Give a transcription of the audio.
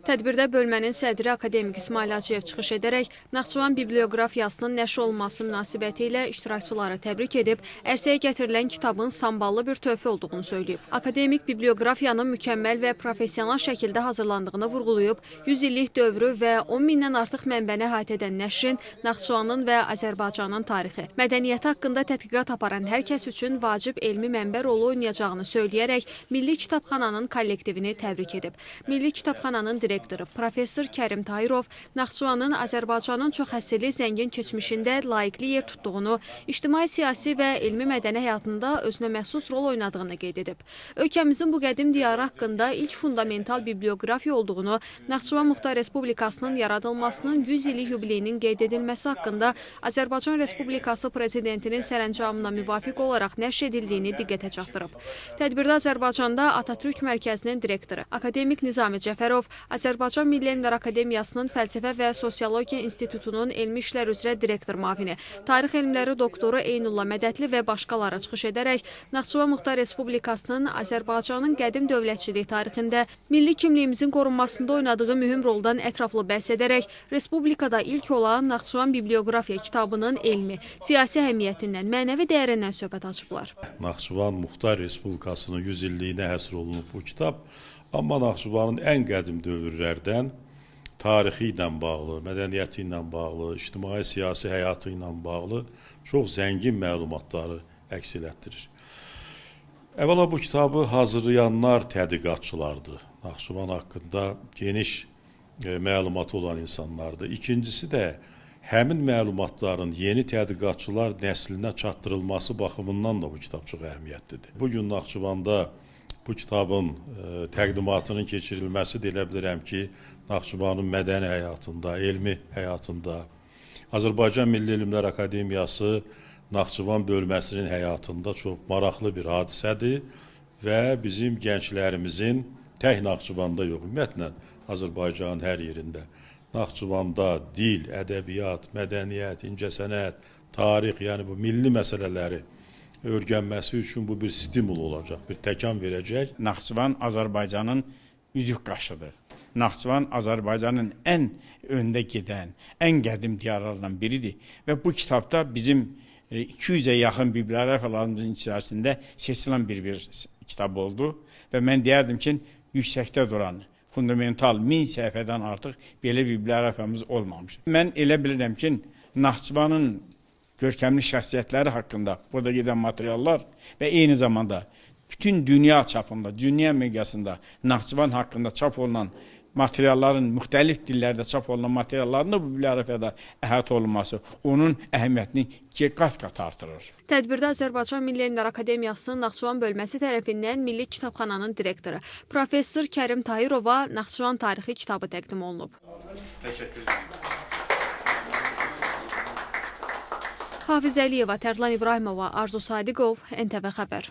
Tədbirdə bölmənin sədri akademik İsmail Hacıyev çıxış edərək Naxçıvan biblioqrafiyasının nəşr olunması münasibətilə iştirakçıları təbrik edib, ərsəyə gətirilən kitabın samballı bir töhfə olduğunu söyləyib. Akademik biblioqrafiyanın mükəmməl və professional şəkildə hazırlandığını vurğulayıb, 100 illik dövrü və 10 mindən artıq mənbəni əhatə edən nəşrin Naxçıvanın və Azərbaycanın tarixi, mədəniyyəti haqqında tədqiqat aparan hər kəs üçün vacib elmi mənbə rolu oynayacağını söyləyərək Milli Kitabxananın kollektivini təbrik edib. Milli Kitabxananın direktoru Professor Kərim Tahirov Naxçıvanın Azərbaycanın çox əsrli zəngin keçmişində layiqli yer tutduğunu, ictimai-siyasi və elmi-mədəni həyatında özünə məxsus rol oynadığını qeyd edib. Ölkəmizin bu qədim diyarı haqqında ilk fundamental biblioqrafiya olduğunu, Naxçıvan Muxtar Respublikasının yaradılmasının 100 illik yubileyinin qeyd edilməsi haqqında Azərbaycan Respublikası Prezidentinin sərəncamına müvafiq olaraq nəşr edildiyini diqqətə çatdırıb. Tədbirdə Azərbaycanda Atatürk Mərkəzinin direktoru Akademik Nizami Cəfərov, Azərbaycan Milli Elmlər Akademiyasının Fəlsəfə və Sosiologiya İnstitutunun Elmi İşlər üzrə direktor müavini, Tarix elmləri doktoru Eynullah Mədətli və başqaları çıxış edərək Naxçıvan Muxtar Respublikasının Azərbaycanın qədim dövlətçilik tarixində milli kimliyimizin qorunmasında oynadığı mühüm roldan ətraflı bəhs edərək Respublikada ilk olan Naxçıvan biblioqrafiya kitabının elmi, siyasi əhəmiyyətindən, mənəvi dəyərindən söhbət açıblar. Naxçıvan Muxtar Respublikasının 100 illiyinə həsr olunub bu kitab. Amma Naxçıvanın ən qədim dövrlərdən tarixi ilə bağlı, mədəniyyəti ilə bağlı, ictimai-siyasi həyatı ilə bağlı çox zəngin məlumatları əks elətdirir. Əvvəla bu kitabı hazırlayanlar tədqiqatçılardır. Naxçıvan haqqında geniş məlumatı olan insanlardır. İkincisi də həmin məlumatların yeni tədqiqatçılar nəslinə çatdırılması baxımından da bu kitab çox əhəmiyyətlidir. Bugün Naxçıvanda bu kitabın təqdimatının keçirilməsi deyə bilərəm ki, Naxçıvanın mədəni həyatında, elmi həyatında, Azərbaycan Milli Elmlər Akademiyası Naxçıvan bölməsinin həyatında çox maraqlı bir hadisədir və bizim gənclərimizin tək Naxçıvanda yox, ümumiyyətlə Azərbaycanın hər yerində, Naxçıvanda dil, ədəbiyyat, mədəniyyət, incəsənət, tarix, yəni bu milli məsələləri öyrənməsi üçün bu bir stimul olacaq, bir təkan verəcək. Naxçıvan Azərbaycanın üzük qaşıdır. Naxçıvan Azərbaycanın ən öndə gedən, ən qədim diyarlarından biridir. Və bu kitabda bizim 200-ə yaxın biblioqrafiyalarımızın içərisində seçilən bir kitab oldu. Və mən deyərdim ki, yüksəkdə duran, fundamental 1000 səhifədən artıq belə biblioqrafiyamız olmamış. Mən elə bilirəm ki, Naxçıvanın görkəmli şəxsiyyətləri haqqında burada gedən materiallar və eyni zamanda bütün dünya çapında, dünya miqyasında Naxçıvan haqqında çap olunan materialların, müxtəlif dillərdə çap olunan materialların da bu bibliografiyada əhatə olunması onun əhəmiyyətini qat-qat artırır. Tədbirdə Azərbaycan Milli Elmlər Akademiyasının Naxçıvan bölməsi tərəfindən Milli Kitabxananın direktoru Professor Kərim Tahirova Naxçıvan tarixi kitabı təqdim olunub. Təşəkkür edirəm. Hafiz Əliyeva, Tərlan İbrahimova, Arzu Sadiqov, NTV Xəbər.